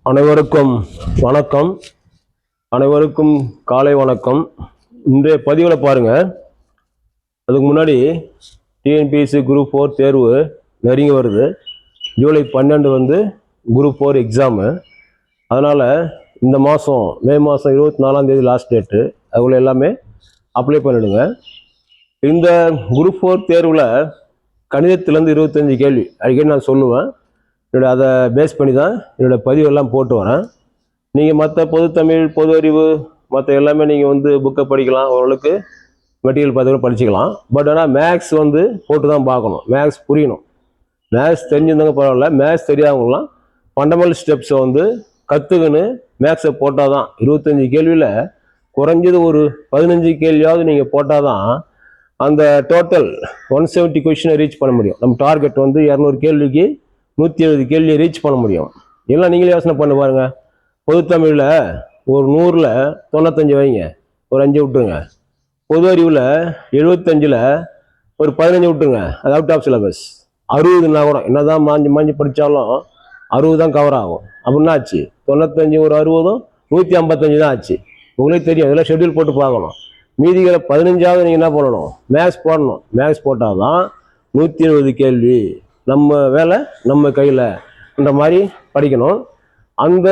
அனைவருக்கும் வணக்கம். அனைவருக்கும் காலை வணக்கம். இன்றைய பதிவில் பாருங்க, அதுக்கு முன்னாடி டிஎன்பிஎஸ்சி குரூப் 4 தேர்வு நெருங்கி வருது. ஜூலை 12 வந்து குரூப் 4 எக்ஸாமு. அதனால் இந்த மாதம் மே மாதம் 24ஆம் தேதி லாஸ்ட் டேட்டு. அதுக்குள்ள எல்லாமே அப்ளை பண்ணிடுங்க. இந்த குரூப் 4 தேர்வில் கணிதத்திலேருந்து 25 கேள்வி அடிக்கடி நான் சொல்லுவேன். அதை பேஸ் பண்ணி தான் என்னோடய பதிவெல்லாம் போட்டு வரேன். நீங்கள் மற்ற பொது தமிழ், பொது அறிவு மற்ற எல்லாமே நீங்கள் வந்து புக்கை படிக்கலாம், ஓரளவுக்கு மெட்டீரியல் பார்த்து படிச்சுக்கலாம். பட் ஆனால் மேக்ஸ் வந்து போட்டு தான் பார்க்கணும். மேக்ஸ் புரியணும். மேக்ஸ் தெரிஞ்சிருந்தாங்க பரவாயில்ல, மேக்ஸ் தெரியாதவங்களாம் ஃபண்டமெண்டல் ஸ்டெப்ஸை வந்து கற்றுக்குன்னு மேக்ஸை போட்டால் தான் 25 கேள்வியில் குறைஞ்சது ஒரு 15 கேள்வியாவது நீங்கள் போட்டால் தான் அந்த டோட்டல் 170 கொஷினை ரீச் பண்ண முடியும். நம்ம டார்கெட் வந்து 200 கேள்விக்கு 170 கேள்வியை ரீச் பண்ண முடியும். எல்லாம் நீங்களே யோசனை பண்ண பாருங்க. பொது தமிழில் ஒரு 100ல் 95 வைங்க, ஒரு 5 விட்டுருங்க. பொது அறிவில் 75ல் ஒரு 15 விட்டுருங்க, அது அவுட் ஆஃப் சிலபஸ். 60ன்னா கூட என்னதான் மாஞ்சி படித்தாலும் 60 தான் கவர் ஆகும். அப்படின்னா ஆச்சு 95 ஒரு 60 155 தான் ஆச்சு. உங்களுக்கு தெரியும், இதெல்லாம் ஷெட்யூல் போட்டு பார்க்கணும். மீதிகளை 15ஆவது நீங்கள் என்ன பண்ணணும், மேக்ஸ் போடணும். மேக்ஸ் போட்டால் தான் 170 கேள்வி நம்ம வேலை நம்ம கையில்ன்ற மாதிரி படிக்கணும். அந்த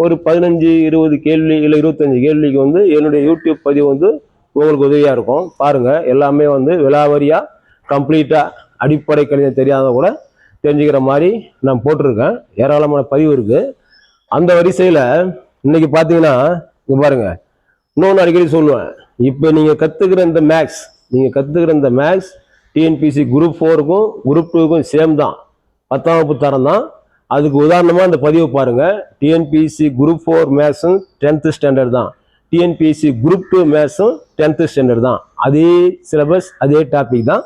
ஒரு 15-20 கேள்வி இல்லை 25 கேள்விக்கு வந்து என்னுடைய யூடியூப் பதிவு வந்து உங்களுக்கு உதவியாக இருக்கும். பாருங்கள், எல்லாமே வந்து விலாவரியாக கம்ப்ளீட்டாக அடிப்படை கணிதம் தெரியாத கூட தெரிஞ்சுக்கிற மாதிரி நான் போட்டிருக்கேன். ஏராளமான பதிவு இருக்குது. அந்த வரிசையில் இன்னைக்கு பார்த்தீங்கன்னா இங்கே பாருங்கள், இன்னொன்று அடிக்கடி சொல்லுவேன். இப்போ நீங்கள் கற்றுக்கிற இந்த மேக்ஸ் டிஎன்பிசி குரூப் 4க்கும் குரூப் 2க்கும் சேம் தான், 10ஆம் வகுப்பு தரம் தான். அதுக்கு உதாரணமாக இந்த பதிவு பாருங்கள். டிஎன்பிசி குரூப் 4 மேக்ஸும் 10th ஸ்டாண்டர்ட் தான், டிஎன்பிசி குரூப் 2 மேக்ஸும் 10th ஸ்டாண்டர்ட் தான். அதே சிலபஸ், அதே டாபிக் தான்.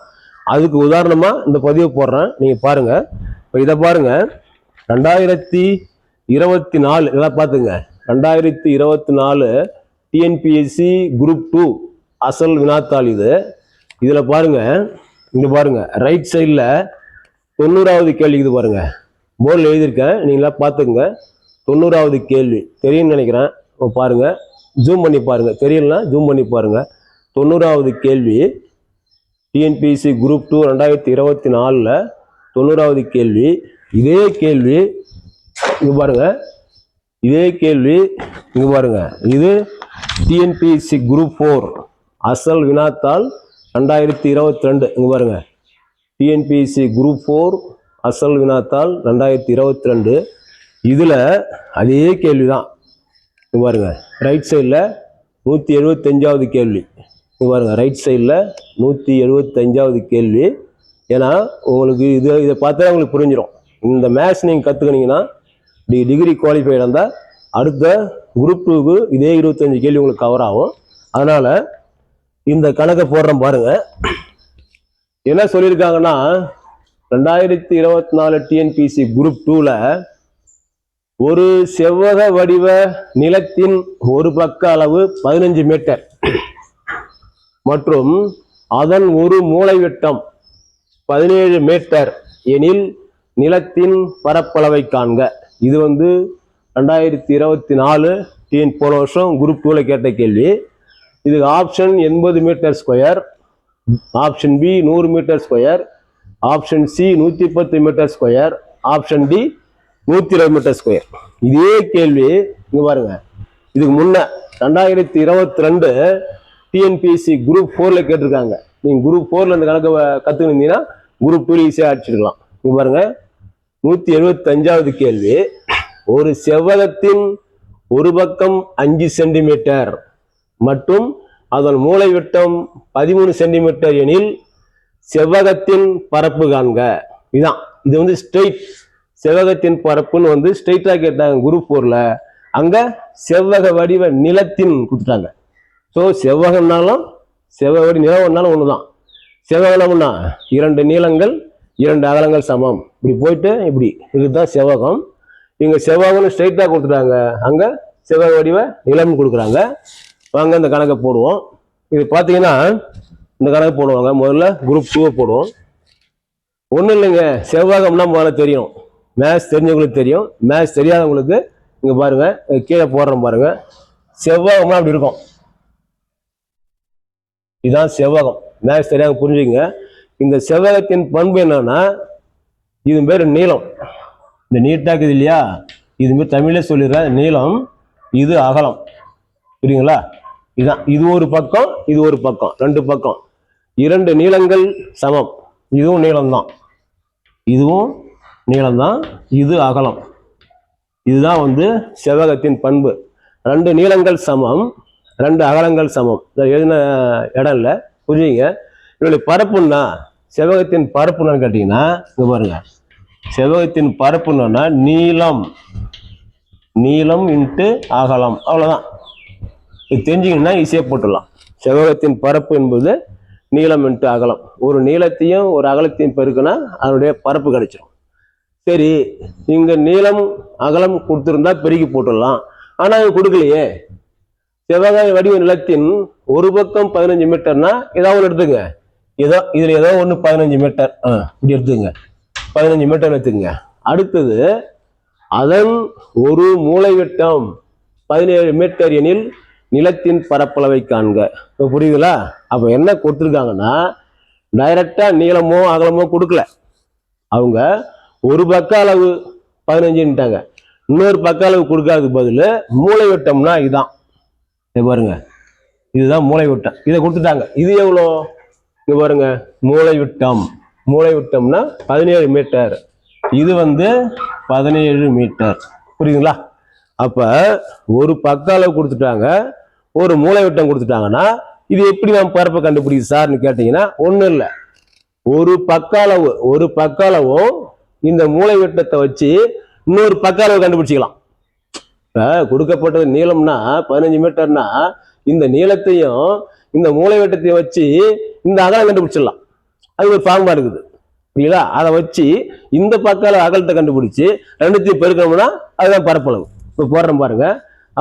அதுக்கு உதாரணமாக இந்த பதிவு போடுறேன், நீங்கள் பாருங்கள். இப்போ இதை பாருங்கள், 2024 இதெல்லாம் பார்த்துங்க. 2024 டிஎன்பிஎஸ்சி குரூப் 2 அசல் வினாத்தாள் இது. இதில் பாருங்கள், இங்கே பாருங்கள், ரைட் சைடில் 90வது கேள்வி இது பாருங்கள். போர்டில் எழுதியிருக்கேன், நீங்களா பார்த்துக்குங்க. 90வது கேள்வி தெரியும்னு நினைக்கிறேன். பாருங்கள், ஜூம் பண்ணி பாருங்கள். தெரியலனா ஜூம் பண்ணி பாருங்கள். 90வது கேள்வி டிஎன்பிஎஸ்சி குரூப் 2 2024 90வது கேள்வி. இதே கேள்வி இங்கே பாருங்கள், இதே கேள்வி இங்கே பாருங்கள். இது டிஎன்பிஎஸ்சி குரூப் 4 அசல் வினாத்தாள் 2022. இங்கே பாருங்கள், டிஎன்பிஎஸ்சி குரூப் 4 அசல் வினாத்தாள் 2022. இதில் அதே கேள்வி தான். இங்கே பாருங்கள், ரைட் சைடில் 175வது கேள்வி. இங்கே பாருங்கள், ரைட் சைடில் 175வது கேள்வி. ஏன்னா உங்களுக்கு இதை பார்த்தா உங்களுக்கு புரிஞ்சிடும். இந்த மேத்ஸ் நீங்கள் கற்றுக்கினீங்கன்னா டிகிரி குவாலிஃபைடு இருந்தால் அடுத்த குரூப் 2க்கு இதே 25 கேள்வி உங்களுக்கு கவர் ஆகும். அதனால் இந்த கணக்கை போடுறோம் பாருங்க. என்ன சொல்லியிருக்காங்கன்னா, 2024 டிஎன்பிசி குரூப் 2ல ஒரு செவ்வக வடிவ நிலத்தின் ஒரு பக்க அளவு 15 மீட்டர் மற்றும் அதன் ஒரு மூலை விட்டம் 17 மீட்டர் எனில் நிலத்தின் பரப்பளவை காண்க. இது வந்து 2024 போன வருஷம் குரூப் 2ல கேட்ட கேள்வி. இதுக்கு option 80 meter square, option B 100 meter square, option C 110 meter square, option D 120 meter square. இதே கேள்வி இங்கே பாருங்க, இதுக்கு முன்ன 2022 டிஎன்பிஎஸ்சி குரூப் 4ல கேட்டிருக்காங்க. நீங்கள் குரூப் 4ல இந்த கணக்கை கற்றுக்கிட்டீங்கன்னா குரூப் 2 ஈஸியாக அடிச்சிருக்கலாம். இங்கே பாருங்க, 175வது கேள்வி. ஒரு செவ்வகத்தின் ஒரு பக்கம் 5 சென்டிமீட்டர் மற்றும் அதன் மூலை விட்டம் 13 சென்டிமீட்டர் எனில் செவ்வகத்தின் பரப்பு காண்க. இதுதான், இது வந்து ஸ்ட்ரெயிட் செவ்வகத்தின் பரப்புன்னு வந்து ஸ்ட்ரெயிட்டாக கேட்டாங்க குரூப் 4ல. அங்கே செவ்வக வடிவ நிலத்தின் கொடுத்துட்டாங்க. ஸோ செவ்வகம்னாலும் செவ்வக வடி நிலம்னாலும் ஒன்று தான். செவ்வகம்னா 2 நீளங்கள் 2 அகலங்கள் சமம். இப்படி போயிட்டு இப்படி இதுதான் செவ்வகம். இங்கே செவ்வகம்னு ஸ்ட்ரெயிட்டாக கொடுத்துட்டாங்க, அங்கே செவ்வக வடிவ நிலம்னு கொடுக்குறாங்க. வாங்க இந்த கணக்கை போடுவோம். இது பார்த்தீங்கன்னா இந்த கணக்கு போடுவாங்க. முதல்ல குரூப் 2 போடுவோம். ஒன்றும் இல்லைங்க, செவ்வகம்னா முதல்ல தெரியும். மேத்ஸ் தெரிஞ்சவங்களுக்கு தெரியும், மேத்ஸ் தெரியாதவங்களுக்கு இங்க பாருங்க, கீழே போடுறோம் பாருங்க. செவ்வகம்னா அப்படி இருக்கும். இதுதான் செவ்வகம். மேக்ஸ் சரியாக புரிஞ்சுங்க. இந்த செவ்வகத்தின் பண்பு என்னன்னா, இது பேர் நீளம். இந்த நீட்டாக்குது இல்லையா, இது மாதிரி தமிழே சொல்லிடுறேன். நீளம், இது அகலம். புரியுங்களா? இதுதான். இது ஒரு பக்கம், இது ஒரு பக்கம், ரெண்டு பக்கம். இரண்டு நீளங்கள் சமம். இதுவும் நீளம்தான், இதுவும் நீளம்தான், இது அகலம். இதுதான் வந்து செவ்வகத்தின் பண்பு. ரெண்டு நீளங்கள் சமம், ரெண்டு அகலங்கள் சமம். எழுதின இடம் இல்லை, புரியுங்க. இதனுடைய பரப்புன்னா, செவ்வகத்தின் பரப்புன்னு கேட்டீங்கன்னா இங்க பாருங்க, செவ்வகத்தின் பரப்புன்னா நீளம், நீளம் இன்ட்டு அகலம், அவ்வளவுதான். இது தெரிஞ்சிங்கன்னா ஈஸியா போட்டுடலாம். செவ்வகத்தின் பரப்பு என்பது நீளம் இன்ட்டு அகலம். ஒரு நீளத்தையும் ஒரு அகலத்தையும் பெருக்குனா அதனுடைய பரப்பு கிடைச்சிடும். சரி, இங்க நீளம் அகலம் கொடுத்துருந்தா பெருக்கி போட்டுடலாம். ஆனா அது கொடுக்கலையே. செவ்வக வடிவ நிலத்தின் ஒரு பக்கம் 15 மீட்டர்னா ஏதாவது ஒன்று எடுத்துங்க. இதுல ஏதோ ஒன்று 15 மீட்டர், இப்படி எடுத்துங்க, 15 மீட்டர் எடுத்துங்க. அடுத்தது அதன் ஒரு மூலை விட்டம் 17 மீட்டர் எனில் நிலத்தின் பரப்பளவை காண்க. இப்போ புரியுதுங்களா? அப்போ என்ன கொடுத்துருக்காங்கன்னா, டைரக்டா நீளமோ அகலமோ கொடுக்கல. அவங்க ஒரு பக்க அளவு 15ன்ட்டாங்க. இன்னொரு பக்க அளவு கொடுக்காததுக்கு பதில் மூளை விட்டம்னா இதுதான். பாருங்க, இதுதான் மூளை விட்டம். இதை கொடுத்துட்டாங்க. இது எவ்வளோ? இங்க பாருங்க, மூளை விட்டம். மூளை விட்டம்னா 17 மீட்டர். இது வந்து 17 மீட்டர். புரியுதுங்களா? அப்ப ஒரு பக்க அளவு கொடுத்துட்டாங்க, ஒரு மூளை விட்டம் கொடுத்துட்டாங்கன்னா இது எப்படி நம்ம பரப்பை கண்டுபிடிக்குது சார்னு கேட்டீங்கன்னா ஒன்றும் இல்லை. ஒரு பக்க அளவும் இந்த மூளை விட்டத்தை வச்சு இன்னொரு பக்க அளவு கண்டுபிடிச்சிக்கலாம். இப்ப கொடுக்கப்பட்டது நீளம்னா 15 மீட்டர்னா இந்த நீளத்தையும் இந்த மூளை விட்டத்தையும் வச்சு இந்த அகலம் கண்டுபிடிச்சிடலாம். அது ஒரு ஃபார்மா இருக்குது, இல்லைங்களா? அதை வச்சு இந்த பக்க அளவு அகலத்தை கண்டுபிடிச்சு ரெண்டுத்தையும் பெருக்கணும்னா அதுதான் பரப்பளவு. இப்போ போடுறோம் பாருங்க.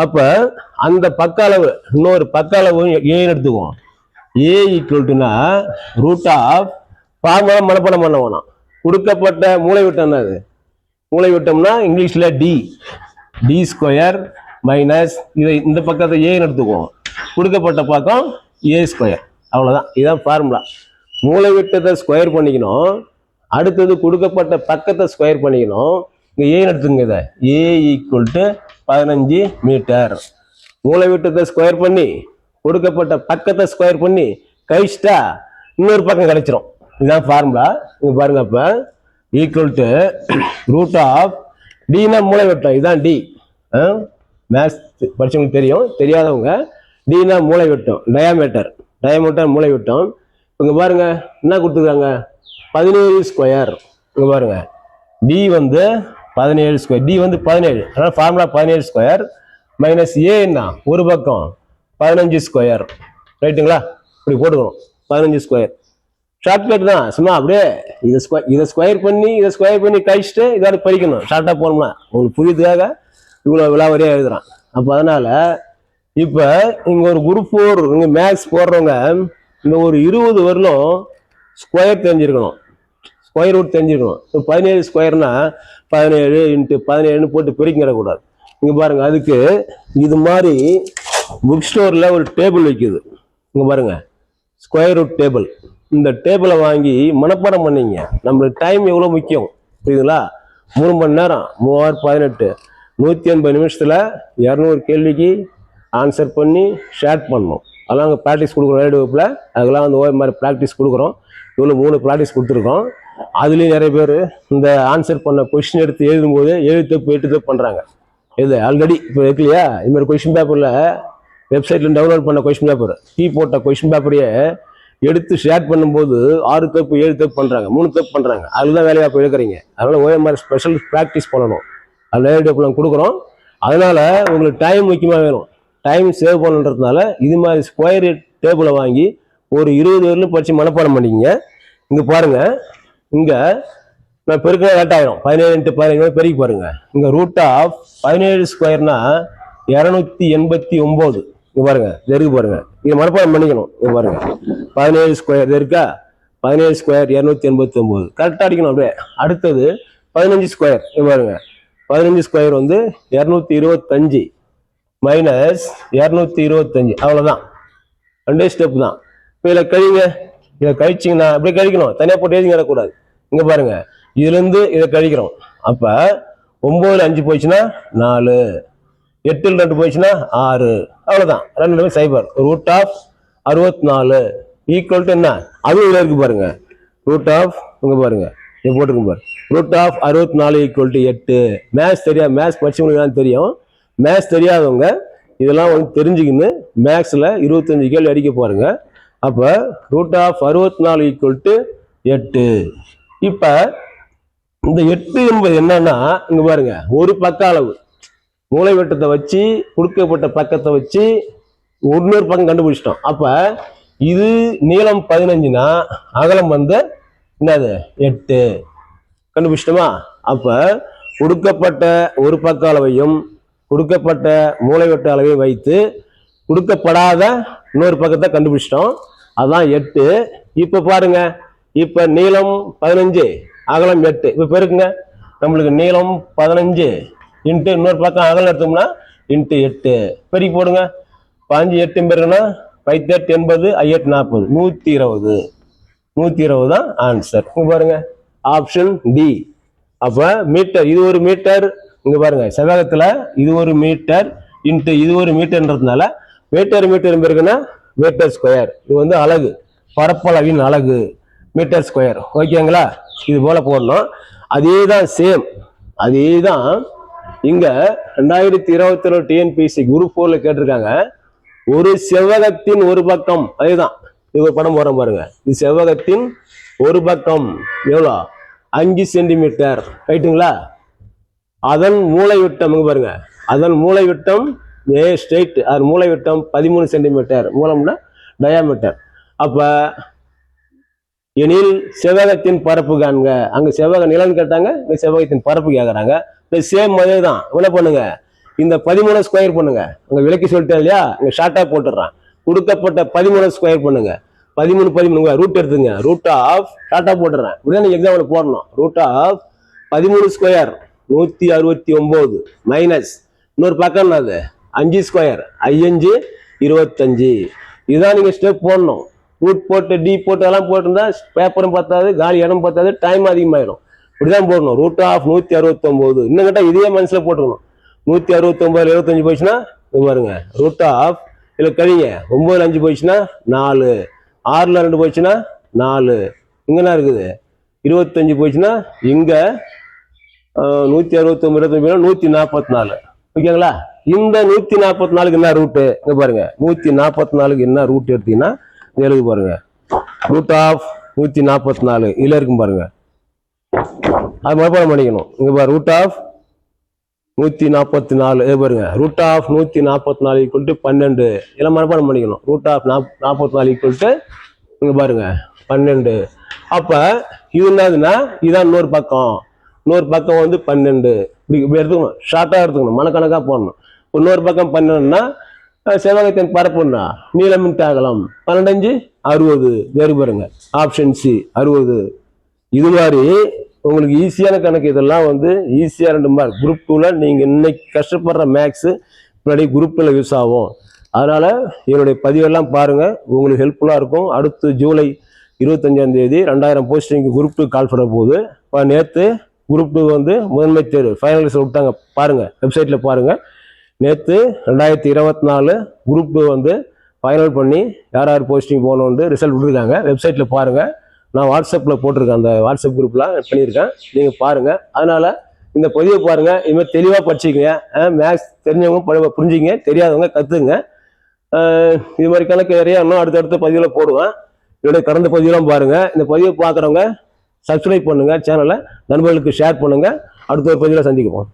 அப்ப அந்த பக்க அளவு இன்னொரு பக்க அளவு ஏன்னு எடுத்துக்குவோம். ஏ ஈக்குவல்ட்டுனா ரூட் ஆஃப், ஃபார்முலா மனப்பாடம் பண்ண வேணும். கொடுக்கப்பட்ட மூளை விட்டம் அது. மூளை விட்டம்னா இங்கிலீஷ்ல டி ஸ்கொயர் மைனஸ் இதை இந்த பக்கத்தை ஏன்னு எடுத்துக்குவோம், கொடுக்கப்பட்ட பக்கம் ஏ ஸ்கொயர். அவ்வளவுதான். இதுதான் ஃபார்முலா. மூளை விட்டத்தை ஸ்கொயர் பண்ணிக்கணும், அடுத்தது கொடுக்கப்பட்ட பக்கத்தை ஸ்கொயர் பண்ணிக்கணும். இங்க ஏன்னு எடுத்துங்க. இதை ஏ ஈக்குவல் டு 15 மீட்டர். மூளை விட்டத்தை ஸ்கொயர் பண்ணி கொடுக்கப்பட்ட பக்கத்தை ஸ்கொயர் பண்ணி கழிச்சிட்டா இன்னொரு பக்கம் கிடைச்சிரும். இதுதான் ஃபார்முலா. இங்க பாருங்க. அப்ப equal to root of Tina மூளை விட்டம், இதுதான் டி. மேத்ஸ் படிச்சவங்களுக்கு தெரியும், தெரியாதவங்க டினா மூளை விட்டம், டயாமீட்டர் மூளை விட்டம். இங்க பாருங்க என்ன கொடுத்துருக்காங்க, 17 ஸ்கொயர். இங்க பாருங்க, டி வந்து 17 ஸ்கொயர், டி வந்து 17, அதனால ஃபார்முலா 17 ஸ்கொயர் மைனஸ் ஏ என்ன ஒரு பக்கம் 15 ஸ்கொயர். ரைட்டுங்களா? இப்படி போட்டுக்கணும். 15 ஸ்கொயர் ஷார்ட்கட் தான். சும்மா அப்படியே இதை ஸ்கொயர் பண்ணி கழிச்சுட்டு இதோட படிக்கணும். ஷார்ட்டா போனோம்னா உங்களுக்கு புரியுதுக்காக இவ்வளவு விலாவரியா எழுதுறான். அப்ப அதனால இப்ப இங்க ஒரு குரூப் 4 இங்க மேக்ஸ் போடுறவங்க இந்த ஒரு 20 வரலும் ஸ்கொயர் தெரிஞ்சிருக்கணும், ஸ்கொயர் ரூட் தெரிஞ்சிருக்கணும். இப்போ 17 ஸ்கொயர்னா 17 × 17 போட்டு பெருக்கிடக்கூடாது. இங்க பாருங்க, அதுக்கு இது மாதிரி புக் ஸ்டோர்ல ஒரு டேபிள் வைக்குது. இங்க பாருங்க, ஸ்கொயர் ரூட் டேபிள். இந்த டேபிளை வாங்கி மனப்பாடம் பண்ணீங்க. நம்மளுக்கு டைம் எவ்வளவு முக்கியம், புரியுதுங்களா? 3 மணி நேரம் 3×18 180 நிமிஷத்துல 200 கேள்விக்கு ஆன்சர் பண்ணி ஷேர் பண்ணணும். அதெல்லாம் அங்கே ப்ராக்டிஸ் கொடுக்குறோம். ஏடு வகுப்பில் அதெல்லாம் வந்து மாதிரி ப்ராக்டிஸ் கொடுக்குறோம். இவ்வளோ 3 ப்ராக்டிஸ் கொடுத்துருக்கோம். அதுலேயும் நிறைய பேர் இந்த ஆன்சர் பண்ண கொஸ்டின் எடுத்து எழுதும்போது 7 தப்பு 8 தப்பு பண்ணுறாங்க. இது ஆல்ரெடி இப்போ இருக்கு இல்லையா, இது மாதிரி கொஸ்டின் பேப்பரில் வெப்சைட்டில் டவுன்லோட் பண்ண கொஸ்டின் பேப்பர், போட்ட கொஸ்டின் பேப்பரையே எடுத்து ஷேர் பண்ணும்போது 6 தப்பு 7 தப்பு பண்ணுறாங்க, 3 தப்பு பண்ணுறாங்க. அதுதான் வேலைவாய்ப்பு எடுக்கிறீங்க. அதனால் மாதிரி ஸ்பெஷல் ப்ராக்டிஸ் பண்ணணும். அதில் ஏடு வகுப்பில் கொடுக்குறோம். அதனால் உங்களுக்கு டைம் முக்கியமாக வேணும். டைம் சேவ் பண்ணுறதுனால இது மாதிரி ஸ்கொயர் டேபிளை வாங்கி ஒரு 20 வரலும் படித்து மனப்பாடம் பண்ணிக்கிங்க. இங்கே பாருங்க, இங்கே நான் பெருக்கினா லேட் ஆகிடும். 17 × 17 பெருக்கி பாருங்க. இங்கே ரூட் ஆஃப் 17 ஸ்கொயர்னா 289. இங்கே பாருங்க, இது இருக்கு பாருங்க, இதை மனப்பாடம் பண்ணிக்கணும். இங்கே பாருங்க, 17 ஸ்கொயர் இருக்கா, 17 ஸ்கொயர் 289 கரெக்டாக அடிக்கணும். அப்படியே அடுத்தது 15 ஸ்கொயர். இங்கே பாருங்க, 15 ஸ்கொயர் வந்து 225 மைனஸ் 225, அவ்வளோதான். ரெண்டே ஸ்டெப் தான். இப்போ இதில் கழிங்க, இதை கழிச்சிங்கன்னா இப்படி கழிக்கணும், தனியாக போட்டு எழுதி வரக்கூடாது. இங்கே பாருங்க, இதுலேருந்து இதை கழிக்கிறோம். அப்போ 9ல் 5 போயிடுச்சுன்னா 4, 8ல் 2 போயிடுச்சுன்னா 6, அவ்வளோதான். 2 சைபர். ரூட் ஆஃப் 64 ஈக்குவல் டு என்ன, அதுவும் இதில் இருக்கு பாருங்க. ரூட் ஆஃப் இங்கே பாருங்க, இங்கே போட்டுருக்கு பாரு. Root of 64 equal to 8. Maths தெரியாது, மேத்ஸ் படிச்சவங்களுக்கு தெரியும். மேத்ஸ் தெரியாதவங்க இதெல்லாம் வந்து தெரிஞ்சுக்கின்னு மேக்ஸில் 25 கேள்வி அடிக்க பாருங்க. அப்போ ரூட் ஆஃப் 64 ஈக்குவல் டு 8. இப்போ இந்த 8 என்பது என்னன்னா, இங்க பாருங்க, ஒரு பக்க அளவு மூளை வெட்டத்தை வச்சு கொடுக்கப்பட்ட பக்கத்தை வச்சு இன்னொரு பக்கம் கண்டுபிடிச்சிட்டோம். அப்ப இது நீளம் 15னா அகலம் வந்து என்னது 8 கண்டுபிடிச்சிட்டோமா. அப்ப கொடுக்கப்பட்ட ஒரு பக்க அளவையும் கொடுக்கப்பட்ட மூளை வெட்ட அளவையும் வைத்து கொடுக்கப்படாத இன்னொரு பக்கத்தை கண்டுபிடிச்சிட்டோம். அதான் 8. இப்ப பாருங்க, இப்ப நீளம் 15 அகலம் 8. இப்ப பெருக்குங்க, நம்மளுக்கு நீளம் 15 இன்ட்டு இன்னொரு பக்கம் அகலம் எடுத்தோம்னா இன்ட்டு 8 பெருக்கி போடுங்க. 5 8 பேருக்குன்னா 5 8 80 8 40 120. 120 தான் ஆன்சர். பாருங்க ஆப்ஷன் டி. அப்ப மீட்டர், இது ஒரு மீட்டர். இங்க பாருங்க செவ்வகத்துல இது ஒரு மீட்டர் இன்ட்டு இது ஒரு மீட்டர்ன்றதுனால மீட்டர் பேருக்குன்னா மீட்டர் ஸ்கொயர். இது வந்து அலகு, பரப்பளவின் அலகு மீட்டர் ஸ்கொயர். ஓகேங்களா, இது போல போடணும். அதே தான் சேம், அதே தான் இங்க 2022 டிஎன்பிஎஸ்சி குரூப் 4ல கேட்டிருக்காங்க. ஒரு செவ்வகத்தின் ஒரு பக்கம், அதேதான் இது ஒரு படம் போறோம் பாருங்க. இது செவ்வகத்தின் ஒரு பக்கம் எவ்வளோ 5 சென்டிமீட்டர் ரைட்டுங்களா. அதன் மூளை விட்டம் பாருங்க, அதன் மூளை விட்டம் ஏ ஸ்ட்ரெயிட், அதன் மூளை விட்டம் 13 சென்டிமீட்டர். மூலம்னா டயாமீட்டர். அப்ப எனில் செவ்வகத்தின் பரப்பு காண்க. அங்க செவ்வக நிலம் கேட்டாங்க, இந்த செவ்வகத்தின் பரப்பு கேட்கறாங்க. இந்த சேம் அதே தான். என்ன பண்ணுங்க, இந்த 13 ஸ்கொயர் பண்ணுங்க. அங்க விலக்கி சொல்லிட்டேன் இல்லையா, இங்க ஷார்ட்டா போட்டுடுறான். கொடுக்கப்பட்ட 13 ஸ்கொயர் பண்ணுங்க. 13 ரூட் எடுத்துங்க. ரூட் ஆஃப் ஷார்ட்டா போட்டுறேன், இப்படிதான் எக்ஸாம்பிள் போடணும். ரூட் ஆஃப் 13 ஸ்கொயர் 169 மைனஸ் இன்னொரு பக்கம் அது 5 ஸ்கொயர் 5 25. இதுதான் நீங்க ஸ்டெப் போடணும். ரூட் போட்டு டி போட்டு எல்லாம் போட்டிருந்தா பேப்பரும் பத்தாது, காலி இடம் பத்தாது, டைம் அதிகமாயிடும். இப்படிதான் போடணும். Root of 169. இன்னும் கேட்டா இதே மனசுல போட்டுக்கணும். 169 75 போயிடுச்சுன்னா பாருங்க ரூட் ஆஃப் இதுல கழிங்க. 9ல் 5 போயிடுச்சுன்னா 4, 6ல் 2 போயிடுச்சுன்னா 4. இங்கன்னா இருக்குது 25 போயிடுச்சுன்னா இங்க 169 144. ஓகேங்களா. இந்த 144க்கு என்ன ரூட்டு இங்க பாருங்க. 144க்கு என்ன ரூட் எடுத்தீங்கன்னா எழுது பாருங்க. ரூட் ஆஃப் 144 இதுல இருக்கும் பாருங்க. அது மறுபடியும் பண்ணிக்கணும். இங்க பாரு ரூட் ஆஃப் 144 பாருங்க. Root of 144 equal to 12. இதெல்லாம் மறுபடியும் பண்ணிக்கணும். ரூட் ஆஃப் 44 ஈக்குவல் டு இங்க பாருங்க 12. அப்ப இது என்னதுன்னா இதான் இன்னொரு பக்கம். இன்னொரு பக்கம் வந்து 12. இப்படி எடுத்துக்கணும், ஷார்ட்டா எடுத்துக்கணும், மனக்கணக்கா போடணும். இன்னொரு பக்கம் 12ன்னா செவ்வகத்தின் பரப்புன்னா நீளமின் அகலம் 12 60. வேறு பாருங்க ஆப்ஷன் சி 60. இது மாதிரி உங்களுக்கு ஈஸியான கணக்கு. இதெல்லாம் வந்து ஈஸியா 2 மார்க். குரூப் 2ல நீங்க இன்னைக்கு கஷ்டப்படுற மேக்ஸ் முன்னாடி குரூப்ல யூஸ் ஆகும். அதனால என்னுடைய பதிவெல்லாம் பாருங்க, உங்களுக்கு ஹெல்ப்ஃபுல்லா இருக்கும். அடுத்து ஜூலை 25ஆம் தேதி 2000 போஸ்டிங்க்கு குரூப் 2 கால் பண்ண போகுது. நேற்று குரூப் 2 வந்து முதன்மை தேர்வு ஃபைனலிஸ்ட் விட்டாங்க பாருங்க, வெப்சைட்ல பாருங்க. நேற்று 2024 குரூப் 2 வந்து ஃபைனல் பண்ணி யார் யார் போஸ்டிங் போகணுன்னு ரிசல்ட் விட்டுருக்காங்க. வெப்சைட்ல பாருங்க, நான் வாட்ஸ்அப்பில் போட்டிருக்கேன், அந்த வாட்ஸ்அப் குரூப்லாம் பண்ணியிருக்கேன், நீங்கள் பாருங்கள். அதனால் இந்த பதிவை பாருங்கள், இதுமாதிரி தெளிவாக படிச்சுக்கங்க. மேக்ஸ் தெரிஞ்சவங்க புரிஞ்சுங்க, தெரியாதவங்க கற்றுங்க. இது மாதிரி கணக்கு நிறையா இன்னும் அடுத்தடுத்த பதிவில் போடுவேன். என்னுடைய கடந்த பதிவெல்லாம் பாருங்கள். இந்த பதிவை பார்க்குறவங்க சப்ஸ்கிரைப் பண்ணுங்கள், சேனலை நண்பர்களுக்கு ஷேர் பண்ணுங்கள். அடுத்த ஒரு பதிவில் சந்திக்குவோம்.